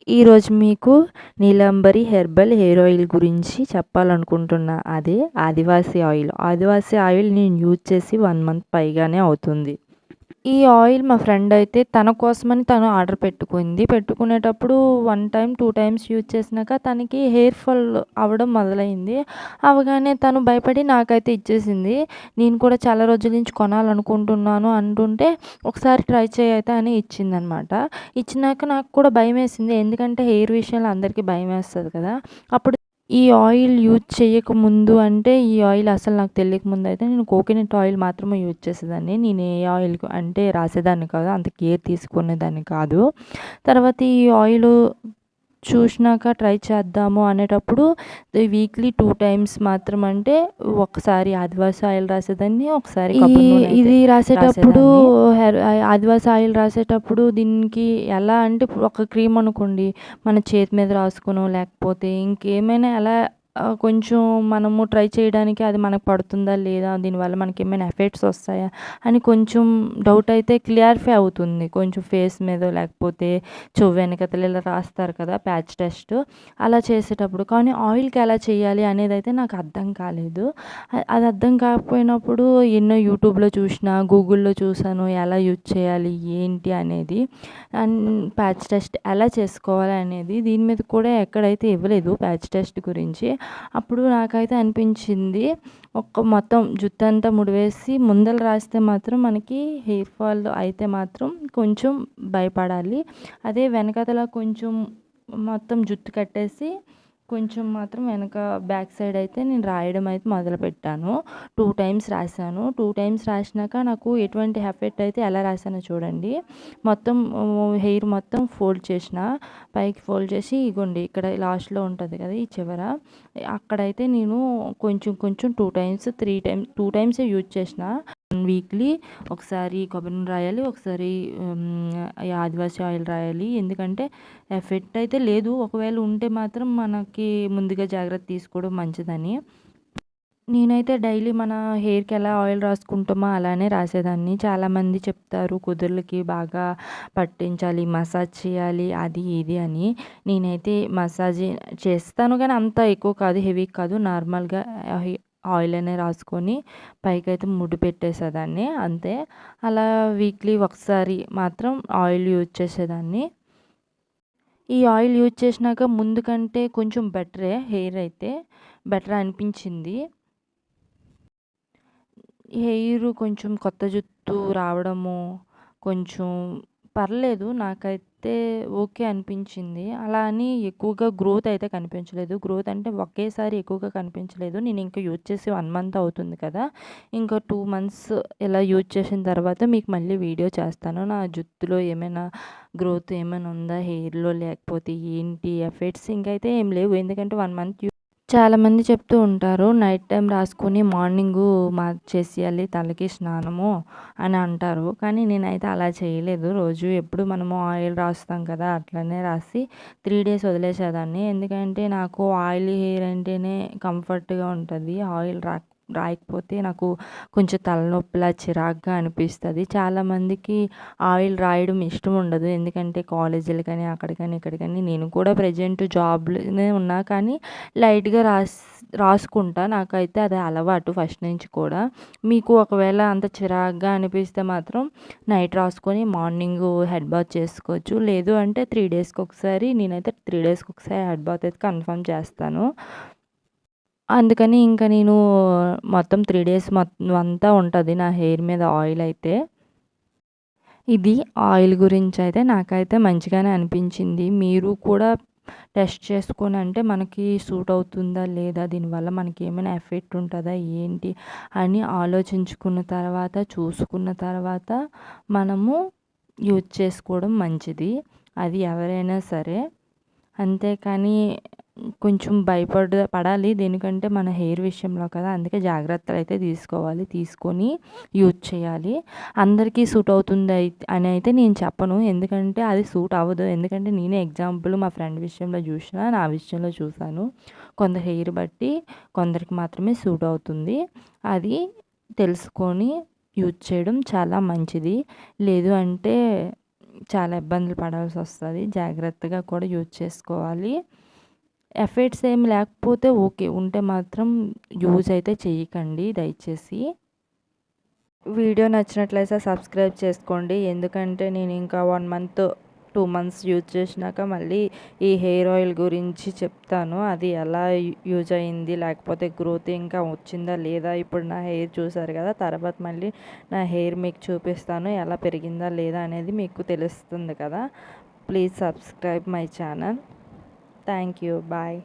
ఈరోజు మీకు Neelambari herbal hair oil గురించి చెప్పాలనుకుంటున్నా. అదే ఆదివాసీ ఆయిల్. ఆదివాసీ ఆయిల్ నేను యూజ్ చేసి 1 మంత్ పైగానే అవుతుంది. ఈ ఆయిల్ మా ఫ్రెండ్ అయితే తన కోసమని తను ఆర్డర్ పెట్టుకుంది. పెట్టుకునేటప్పుడు 1 టైమ్, 2 టైమ్స్ యూజ్ చేసినాక తనకి హెయిర్ ఫాల్ అవ్వడం మొదలైంది. అవ్వగానే తను భయపడి నాకైతే ఇచ్చేసింది. నేను కూడా చాలా రోజుల నుంచి కొనాలనుకుంటున్నాను అంటుంటే, ఒకసారి ట్రై చెయి అయితే అని ఇచ్చిందనమాట. ఇచ్చినాక నాకు కూడా భయమేసింది. ఎందుకంటే హెయిర్ విషయంలో అందరికీ భయమేస్తది కదా! అప్పుడు ఈ ఆయిల్ యూజ్ చేయకముందు అంటే, ఈ ఆయిల్ అసలు నాకు తెలియకముందయితే నేను కోకోనట్ ఆయిల్ మాత్రమే యూజ్ చేసేదాన్ని. నేను ఏ ఆయిల్ అంటే రాసేదాన్ని కాదు. అంత కేర్ తీసుకునేదాన్ని కాదు. తర్వాత ఈ ఆయిలు చూసినాక ట్రై చేద్దాము అనేటప్పుడు వీక్లీ 2 టైమ్స్ మాత్రం అంటే ఒకసారి ఆదివాసీ ఆయిల్ రాసేదాన్ని. ఒకసారి కొబ్బరి నూనె అయితే ఇది రాసేటప్పుడు ఆదివాసీ ఆయిల్ రాసేటప్పుడు దీనికి ఎలా అంటే ఒక క్రీమ్ అనుకోండి, మన చేతి మీద రాసుకునో లేకపోతే ఇంకేమైనా ఎలా కొంచెం మనము ట్రై చేయడానికి అది మనకు పడుతుందా లేదా? దీనివల్ల మనకేమైనా ఎఫెక్ట్స్ వస్తాయా? అని కొంచెం డౌట్ అయితే క్లారిఫై అవుతుంది. కొంచెం ఫేస్ మీదో లేకపోతే చెవు వెనకతల ఇలా రాస్తారు కదా ప్యాచ్ టెస్ట్, అలా చేసేటప్పుడు. కానీ ఆయిల్‌కి ఎలా చేయాలి అనేదైతే నాకు అర్థం కాలేదు. అది అర్థం కాకపోయినప్పుడు ఎన్నో యూట్యూబ్‌లో చూసినా, గూగుల్‌లో చూసాను ఎలా యూజ్ చేయాలి, ఏంటి అనేది. అండ్ ప్యాచ్ టెస్ట్ ఎలా చేసుకోవాలి అనేది దీని మీద కూడా ఎక్కడైతే ఇవ్వలేదు ప్యాచ్ టెస్ట్ గురించి. అప్పుడు నాకైతే అనిపించింది, మొత్తం జుత్తంతా ముడివేసి ముందల రాస్తే మాత్రం మనకి హెయిర్ ఫాల్ అయితే మాత్రం కొంచెం భయపడాలి. అదే వెనకాతల కొంచెం మొత్తం జుట్టు కట్టేసి కొంచెం మాత్రం వెనక బ్యాక్ సైడ్ అయితే నేను రాయడం అయితే మొదలుపెట్టాను. 2 టైమ్స్ రాశాను. 2 టైమ్స్ రాసినాక నాకు ఎటువంటి ఎఫెక్ట్ అయితే ఎలా రాసానో చూడండి. మొత్తం హెయిర్ మొత్తం ఫోల్డ్ చేసిన, పైకి ఫోల్డ్ చేసి ఇగోండి ఇక్కడ లాస్ట్‌లో ఉంటది కదా ఈ చివర, అక్కడైతే నేను కొంచెం కొంచెం 2 టైమ్స్, 3 టైమ్స్ 2 టైమ్సే యూజ్ చేసిన. వీక్లీ ఒకసారి కొబ్బరి నూనె రాయాలి, ఒకసారి ఈ ఆదివాసీ ఆయిల్ రాయాలి. ఎందుకంటే ఎఫెక్ట్ అయితే లేదు. ఒకవేళ ఉంటే మాత్రం మనకి ముందుగా జాగ్రత్త తీసుకోవడం మంచిదని. నేనైతే డైలీ మన హెయిర్‌కి ఎలా ఆయిల్ రాసుకుంటామో అలానే రాసేదాన్ని. చాలామంది చెప్తారు కుదుర్లకి బాగా పట్టించాలి, మసాజ్ చేయాలి అది ఇది అని. నేనైతే మసాజ్ చేస్తాను కానీ అంత ఎక్కువ కాదు, హెవీ కాదు. నార్మల్‌గా ఆయిల్ అనే రాసుకొని పైకైతే ముడి పెట్టేసేదాన్ని అంతే. అలా వీక్లీ ఒకసారి మాత్రం ఆయిల్ యూజ్ చేసేదాన్ని. ఈ ఆయిల్ యూజ్ చేసినాక ముందు కంటే కొంచెం బెటరే, హెయిర్ అయితే బెటర్ అనిపించింది. హెయిర్ కొంచెం కొత్త జుట్టు రావడము కొంచెం పర్లేదు, నాకైతే ఓకే అనిపించింది. అలా అని ఎక్కువగా గ్రోత్ అయితే కనిపించలేదు. గ్రోత్ అంటే ఒకేసారి ఎక్కువగా కనిపించలేదు. నేను ఇంకా యూజ్ చేసి 1 మంత్ అవుతుంది కదా! ఇంకా 2 మంత్స్ ఇలా యూజ్ చేసిన తర్వాత మీకు మళ్ళీ వీడియో చేస్తాను. నా జుట్టులో ఏమైనా గ్రోత్ ఏమైనా ఉందా హెయిర్‌లో, లేకపోతే ఏంటి ఎఫెక్ట్స్ ఇంకైతే ఏం లేవు. ఎందుకంటే 1 మంత్ చాలామంది చెప్తూ ఉంటారు నైట్ టైం రాసుకొని మార్నింగు చేసేయాలి తలకి స్నానము అని అంటారు. కానీ నేనైతే అలా చేయలేదు. రోజు ఎప్పుడు మనము ఆయిల్ రాస్తాం కదా అట్లనే రాసి 3 డేస్ వదిలేసేదాన్ని. ఎందుకంటే నాకు ఆయిలీ హెయిర్ అంటేనే కంఫర్ట్‌గా ఉంటుంది. ఆయిల్ రాయకపోతే నాకు కొంచెం తలనొప్పిలా చిరాకుగా అనిపిస్తుంది. చాలామందికి ఆయిల్ రాయడం ఇష్టం ఉండదు. ఎందుకంటే కాలేజీలకని అక్కడికని ఇక్కడికని. నేను కూడా ప్రెజెంట్ జాబ్‌లోనే ఉన్నా కానీ లైట్‌గా రాసుకుంటా. నాకైతే అది అలవాటు ఫస్ట్ నుంచి కూడా. మీకు ఒకవేళ అంత చిరాకుగా అనిపిస్తే మాత్రం నైట్ రాసుకొని మార్నింగు హెడ్ బాత్ చేసుకోవచ్చు. లేదు అంటే 3 డేస్‌కి ఒకసారి, నేనైతే 3 డేస్‌కి ఒకసారి హెడ్ బాత్ అయితే కన్ఫర్మ్ చేస్తాను. అందుకని ఇంకా నేను మొత్తం 3 డేస్ అంతా ఉంటది నా హెయిర్ మీద ఆయిల్ అయితే. ఇది ఆయిల్ గురించి అయితే నాకైతే మంచిగానే అనిపించింది. మీరు కూడా టెస్ట్ చేసుకొని అంటే మనకి సూట్ అవుతుందా లేదా? దీనివల్ల మనకి ఏమైనా ఎఫెక్ట్ ఉంటదా ఏంటి అని ఆలోచించుకున్న తర్వాత, చూసుకున్న తర్వాత మనము యూజ్ చేసుకోవడం మంచిది. అది ఎవరైనా సరే. అంతేకానీ కొంచెం పడాలి దేనికంటే మన హెయిర్ విషయంలో కదా! అందుకే జాగ్రత్తలైతే తీసుకోవాలి. తీసుకొని యూజ్ చేయాలి. అందరికీ సూట్ అవుతుంది అని అయితే నేను చెప్పను. ఎందుకంటే అది సూట్ అవ్వదు. ఎందుకంటే నేనే ఎగ్జాంపుల్ మా ఫ్రెండ్ విషయంలో చూసినా, నా విషయంలో చూసాను. కొందరి హెయిర్ బట్టి కొందరికి మాత్రమే సూట్ అవుతుంది. అది తెలుసుకొని యూజ్ చేయడం చాలా మంచిది. లేదు అంటే చాలా ఇబ్బందులు పడాల్సి వస్తుంది. జాగ్రత్తగా కూడా యూజ్ చేసుకోవాలి. ఎఫెక్ట్స్ ఏం లేకపోతే ఓకే, ఉంటే మాత్రం యూజ్ అయితే చేయకండి దయచేసి. వీడియో నచ్చినట్లయితే సబ్స్క్రైబ్ చేసుకోండి. ఎందుకంటే నేను ఇంకా 1 మంత్ 2 మంత్స్ యూజ్ చేసినాక మళ్ళీ ఈ హెయిర్ ఆయిల్ గురించి చెప్తాను. అది ఎలా యూజ్ అయింది, లేకపోతే గ్రోత్ ఇంకా వచ్చిందా లేదా. ఇప్పుడు నా హెయిర్ చూసారు కదా, తర్వాత మళ్ళీ నా హెయిర్ మీకు చూపిస్తాను ఎలా పెరిగిందా లేదా అనేది మీకు తెలుస్తుంది కదా. Please subscribe my channel. Thank you. Bye.